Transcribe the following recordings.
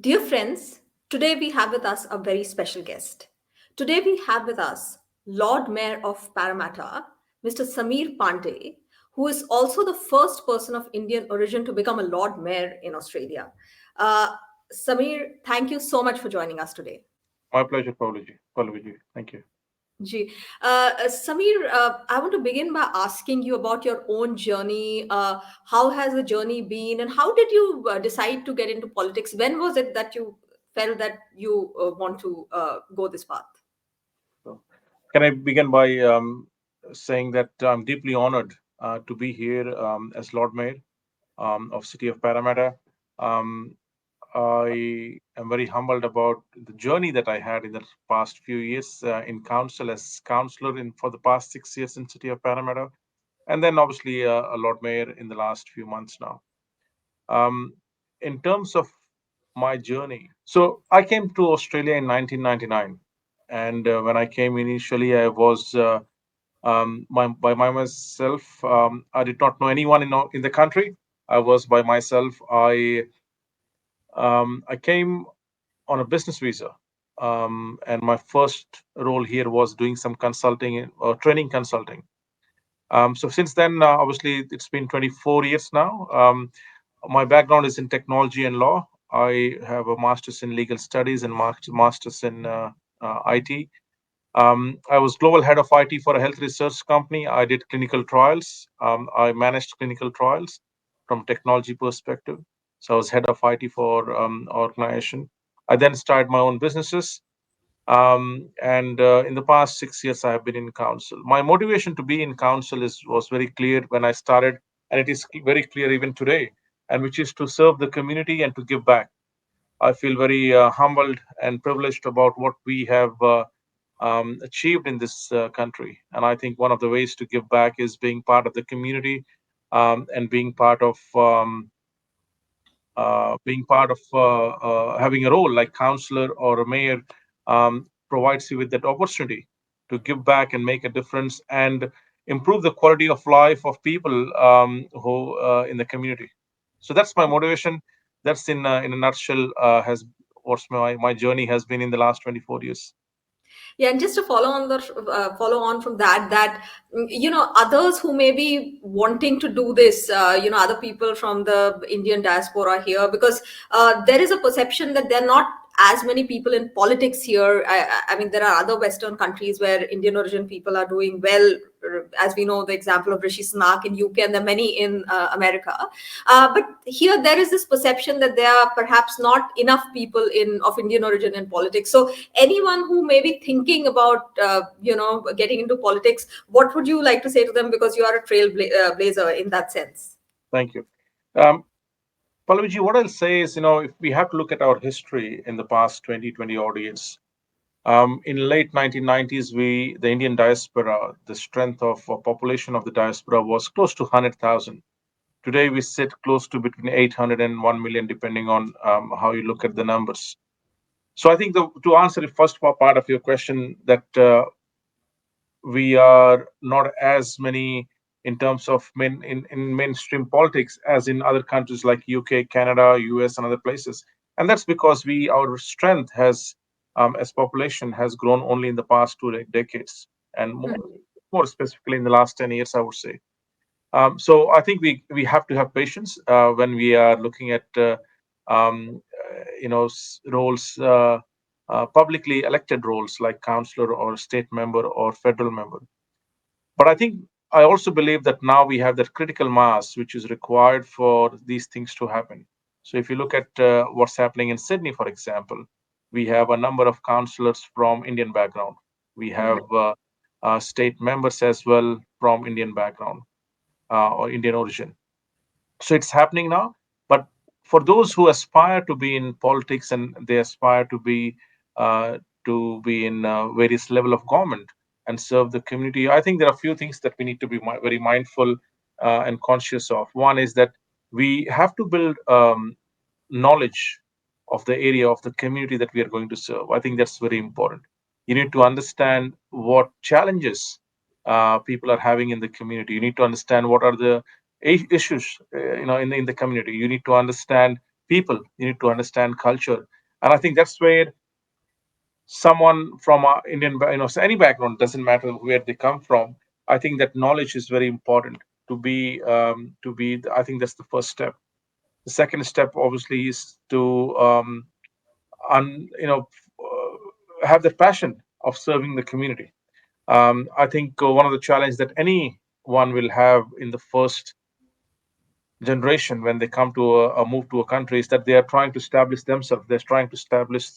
Dear friends, today we have with us a very special guest. Today we have with us Lord Mayor of Parramatta, Mr. Sameer Pandey, who is also the first person of Indian origin to become a Lord Mayor in Australia. Uh, Sameer, thank you so much for joining us today. My pleasure, Pallavi. Thank you. Ji. Sameer, I want to begin by asking you about your own journey. How has the journey been, and how did you decide to get into politics? When was it that you felt that you want to go this path? So, can I begin by saying that I'm deeply honored to be here as Lord Mayor of City of Parramatta. Um, I am very humbled about the journey that I had in the past few years in council as councillor in for the past 6 years in City of Parramatta, and then obviously a Lord Mayor in the last few months now. Um, in terms of my journey, so I came to Australia in 1999, and when I came initially, I was by myself. I did not know anyone in the country. I was by myself. I came on a business visa, and my first role here was doing some consulting or training consulting. So since then, obviously, it's been 24 years now. My background is in technology and law. I have a master's in legal studies and master's in IT. I was global head of IT for a health research company. I did clinical trials. I managed clinical trials from technology perspective. So I was head of IT for organization. I then started my own businesses. And in the past 6 years, I have been in council. My motivation to be in council was very clear when I started, and it is very clear even today, and which is to serve the community and to give back. I feel very humbled and privileged about what we have achieved in this country. And I think one of the ways to give back is being part of the community and being part of having a role like counselor or a mayor provides you with that opportunity to give back and make a difference and improve the quality of life of people who in the community. So that's my motivation. That's in a nutshell has what's my journey has been in the last 24 years. Yeah, and just to follow on from that, others who may be wanting to do this, other people from the Indian diaspora here, because there is a perception that there are not as many people in politics here. I mean, there are other Western countries where Indian origin people are doing well, as we know the example of Rishi Sunak in UK, and there are many in America. But here there is this perception that there are perhaps not enough people in of Indian origin in politics. So anyone who may be thinking about getting into politics, what would you like to say to them, because you are a trailblazer in that sense? Thank you. Um, Pallavi, what I'll say is, if we have to look at our history in the past 20 odd years, in late 1990s, the Indian diaspora, the strength of population of the diaspora was close to 100,000. Today, we sit close to between 800 and 1 million, depending on how you look at the numbers. So I think to answer the first part of your question, that we are not as many in terms of in mainstream politics as in other countries like UK, Canada, US, and other places. And that's because our strength has, as population, has grown only in the past two decades, and more specifically in the last 10 years, I would say. So I think we have to have patience when we are looking at roles, publicly elected roles like councillor or state member or federal member. But I think I also believe that now we have that critical mass which is required for these things to happen. So if you look at what's happening in Sydney, for example, we have a number of councillors from Indian background. We have state members as well from Indian background or Indian origin. So it's happening now. But for those who aspire to be in politics and they aspire uh, to be in various level of government and serve the community, I think there are a few things that we need to be very mindful and conscious of. One is that we have to build knowledge of the area of the community that we are going to serve. I think that's very important. You need to understand what challenges people are having in the community. You need to understand what are the issues in the community. You need to understand people. You need to understand culture, and I think that's where someone from a so any background, doesn't matter where they come from. I think that knowledge is very important to be I think that's the first step. The second step, obviously, is to have the passion of serving the community. I think one of the challenges that anyone will have in the first generation when they come to a move to a country is that they are trying to establish themselves. They're trying to establish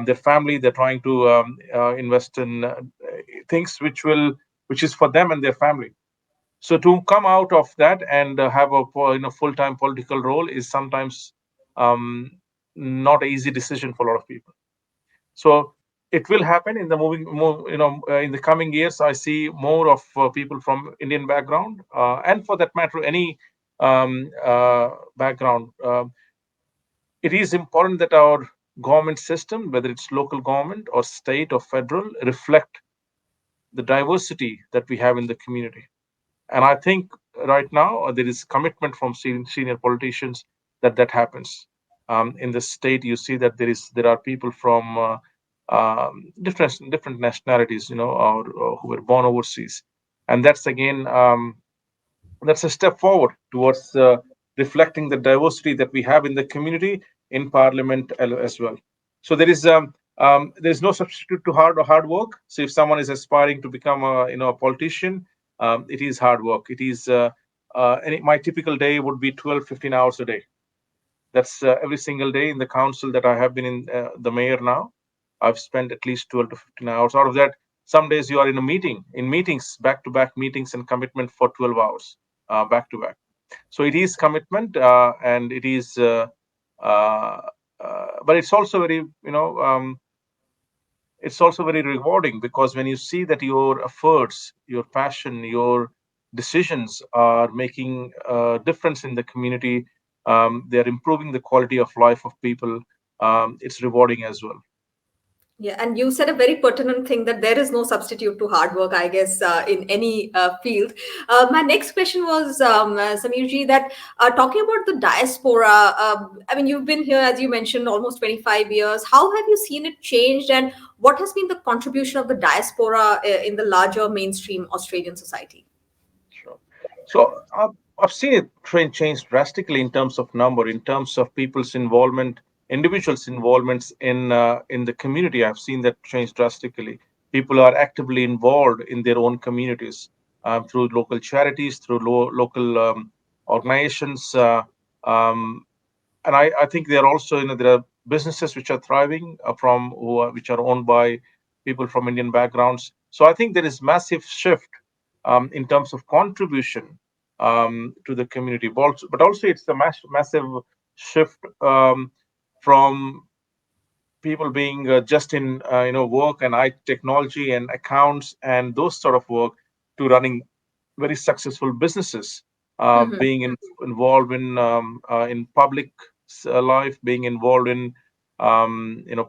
their family. They're trying to invest in things which is for them and their family. So to come out of that and have a full-time political role is sometimes um, not an easy decision for a lot of people. So it will happen in the in the coming years. I see more of people from Indian background, and for that matter, any background. It is important that our government system, whether it's local government or state or federal, reflect the diversity that we have in the community. And I think right now there is commitment from senior politicians that that happens. In the state, you see that there are people from different nationalities, or who were born overseas, and that's again that's a step forward towards reflecting the diversity that we have in the community in parliament as well. So there is no substitute to hard work. So if someone is aspiring to become a politician, it is hard work. It is my typical day would be 12-15 hours a day. That's every single day in the council that I have been in, the mayor now. I've spent at least 12 to 15 hours. Out of that, some days you are in meetings, back to back meetings and commitment for 12 hours, back to back. So it is commitment, and it is, uh, but it's also very rewarding, because when you see that your efforts, your passion, your decisions are making a difference in the community, they're improving the quality of life of people. It's rewarding as well. Yeah, and you said a very pertinent thing that there is no substitute to hard work, I guess, in any field. My next question was, Sameerji, that talking about the diaspora, I mean, you've been here, as you mentioned, almost 25 years. How have you seen it changed, and what has been the contribution of the diaspora in the larger mainstream Australian society? Sure. So I've seen it trend change drastically in terms of number, in terms of people's involvement, individuals' involvements in the community. I've seen that change drastically. People are actively involved in their own communities, through local charities, through local organizations. And I think there are also, there are businesses which are thriving, which are owned by people from Indian backgrounds. So I think there is massive shift in terms of contribution to the community, but also it's a massive shift from people being just in work and technology and accounts and those sort of work, to running very successful businesses, being involved in public life, being involved in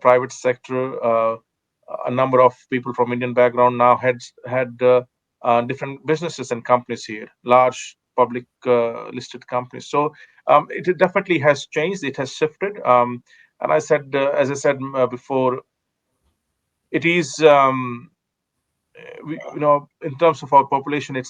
private sector. A number of people from Indian background now had different businesses and companies here, large public listed companies. So it definitely has changed. It has shifted. And as I said before, it is. In terms of our population,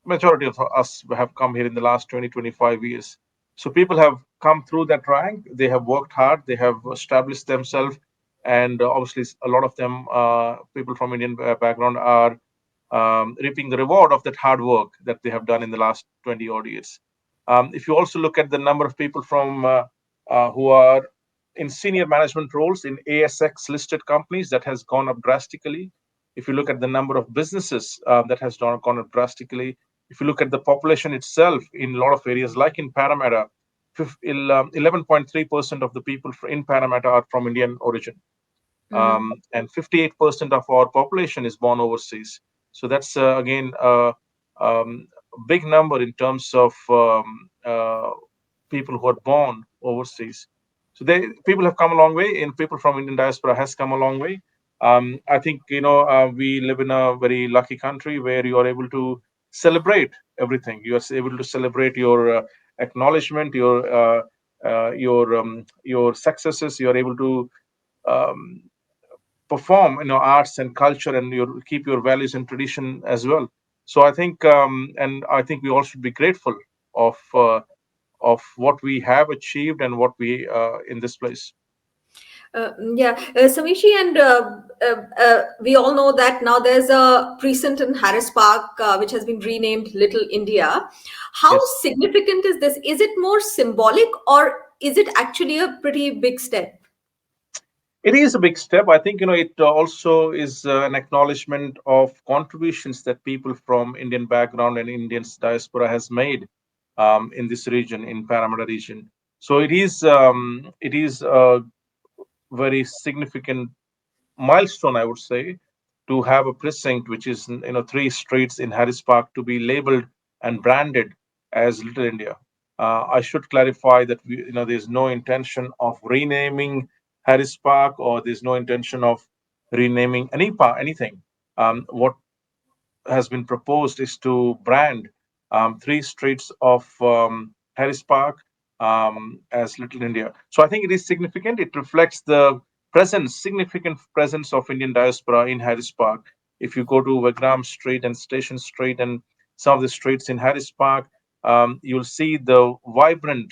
majority of us have come here in the last 20-25 years. So people have come through that rank. They have worked hard. They have established themselves, and obviously a lot of them, people from Indian background, are reaping the reward of that hard work that they have done in the last 20 odd years. If you also look at the number of people who are in senior management roles in ASX listed companies, that has gone up drastically. If you look at the number of businesses, that has gone up drastically. If you look at the population itself in a lot of areas, like in Parramatta, 11.3% of the people in Parramatta are from Indian origin, and 58% of our population is born overseas. So that's again a big number in terms of people who are born overseas. So people have come a long way, and people from Indian diaspora has come a long way. I think we live in a very lucky country where you are able to celebrate everything. You are able to celebrate your acknowledgement, your your successes. You are able to um, perform arts and culture, and you keep your values and tradition as well. So I think, and I think we all should be grateful of what we have achieved and what we in this place. Yeah, Samishi, and we all know that now there's a precinct in Harris Park which has been renamed Little India. How Yes. significant is this? Is it more symbolic, or is it actually a pretty big step? It is a big step. I think it also is an acknowledgement of contributions that people from Indian background and Indian diaspora has made in this region, in Parramatta region. So it is a very significant milestone, I would say, to have a precinct which is three streets in Harris Park to be labeled and branded as Little India. I should clarify that there's no intention of renaming Harris Park, or there's no intention of renaming anything. What has been proposed is to brand three streets of Harris Park as Little India. So I think it is significant. It reflects the significant presence of Indian diaspora in Harris Park. If you go to Wagram Street and Station Street and some of the streets in Harris Park, you'll see the vibrant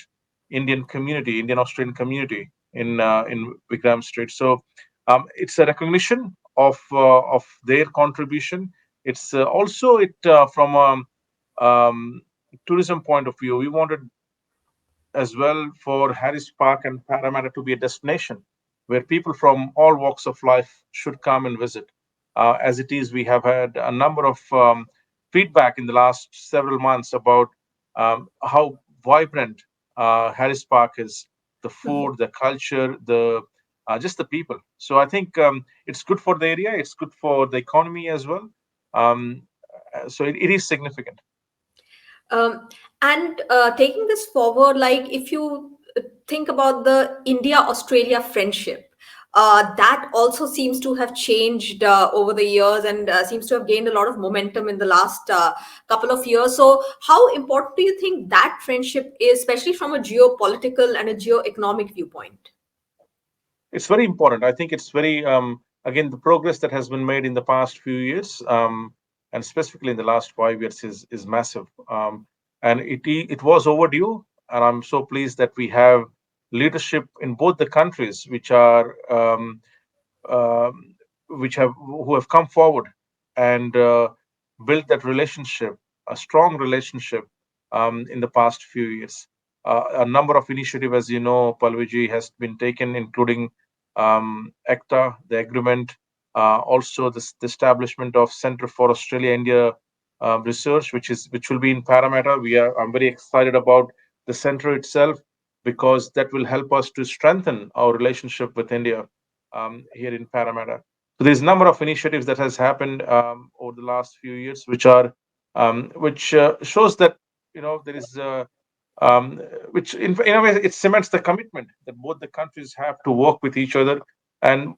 Indian Australian community in Wagram Street. So it's a recognition of their contribution. It's also it from a tourism point of view. We wanted as well for Harris Park and Parramatta to be a destination where people from all walks of life should come and visit. As it is, we have had a number of feedback in the last several months about how vibrant Harris Park is, the food, the culture, the just the people. So I think it's good for the area. It's good for the economy as well. Um, so it is significant. Um, and taking this forward, like if you think about the India Australia friendship, that also seems to have changed over the years and seems to have gained a lot of momentum in the last couple of years. So, how important do you think that friendship is, especially from a geopolitical and a geo-economic viewpoint? It's very important. I think it's very again, the progress that has been made in the past few years, and specifically in the last 5 years, is massive. And it was overdue, and I'm so pleased that we have leadership in both the countries, um, which have who have come forward and built that relationship, a strong relationship, in the past few years. A number of initiatives, as you know, Pallavi, has been taken, including ACTA, the agreement, also the establishment of Center for Australia India Research, which will be in Parramatta. I'm very excited about the center itself because that will help us to strengthen our relationship with India here in Parramatta. So there's a number of initiatives that has happened over the last few years, which shows that there is which in a way it cements the commitment that both the countries have to work with each other, and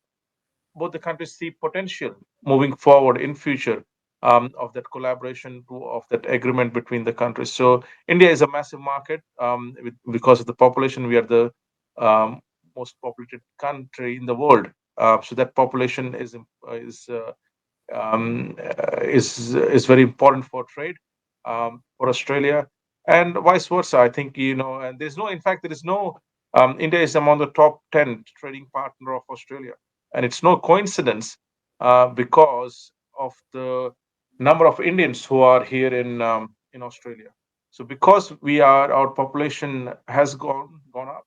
both the countries see potential moving forward in future of that collaboration of that agreement between the countries. So India is a massive market because of the population. We are the um, most populated country in the world. So that population is very important for trade for Australia, and vice versa. I think and in fact, there is no. India is among the top 10 trading partner of Australia, and it's no coincidence because of the number of Indians who are here in Australia. So because our population has gone up,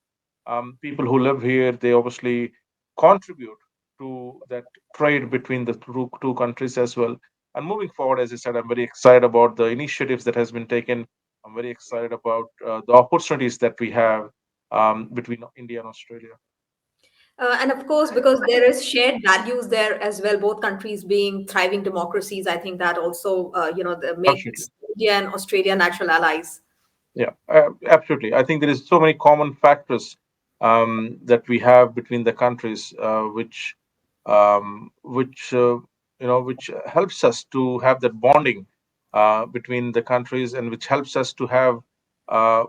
people who live here, they obviously contribute to that trade between the two countries as well. And moving forward, as I said, I'm very excited about the initiatives that has been taken. I'm very excited about the opportunities that we have between India and Australia. And of course, because there is shared values there as well, both countries being thriving democracies, I think that also, Absolutely. makes India and Australia natural allies. Yeah, absolutely. I think there is so many common factors that we have between the countries, which helps us to have that bonding between the countries, and which helps us to have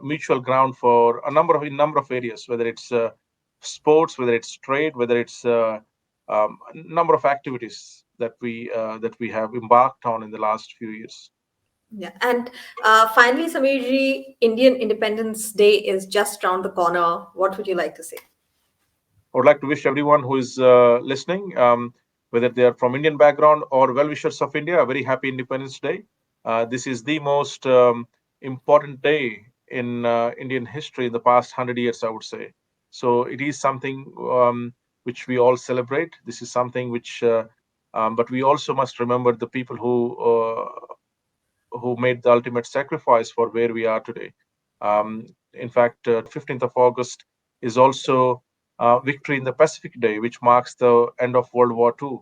mutual ground for a number of areas, whether it's sports, whether it's trade, whether it's a number of activities that we have embarked on in the last few years. Yeah. And finally, Sameerji, Indian Independence Day is just around the corner. What would you like to say? I would like to wish everyone who is listening, whether they are from Indian background or well wishers of India, a very happy Independence Day. This is the most important day in Indian history in the past 100 years, I would say. So it is something which we all celebrate. This is something but we also must remember the people who made the ultimate sacrifice for where we are today. In fact, 15th of August is also Victory in the Pacific Day, which marks the end of World War II.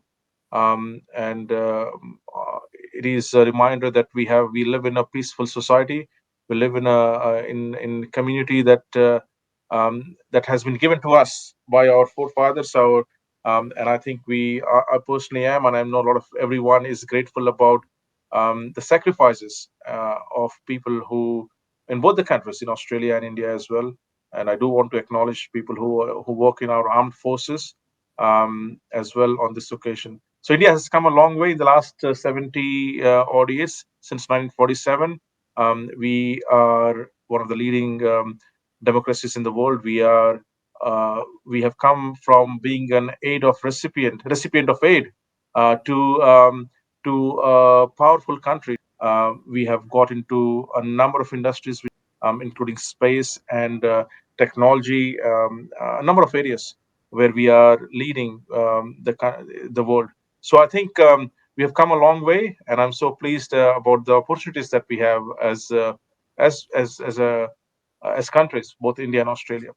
And it is a reminder that we live in a peaceful society. We live in community that has been given to us by our forefathers. And I think I personally am, and I know a lot of everyone is grateful about the sacrifices of people who in both the countries, in Australia and India as well. And I do want to acknowledge people who work in our armed forces as well on this occasion. So India has come a long way in the last 70 odd years since 1947. We are one of the leading democracies in the world. We have come from being an aid of recipient of aid to a powerful country. We have got into a number of industries, including space and technology, a number of areas where we are leading the world. So I think we have come a long way, and I'm so pleased about the opportunities that we have as countries, both India and Australia.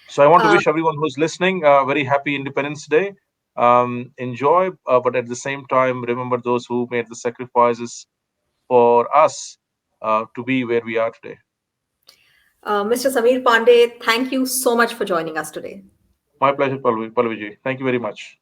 So I want to Uh, wish everyone who's listening a very happy Independence Day. Enjoy, but at the same time, remember those who made the sacrifices for us to be where we are today. Mr. Sameer Pandey, thank you so much for joining us today. My pleasure, Pallavi. Pallavi ji. Thank you very much.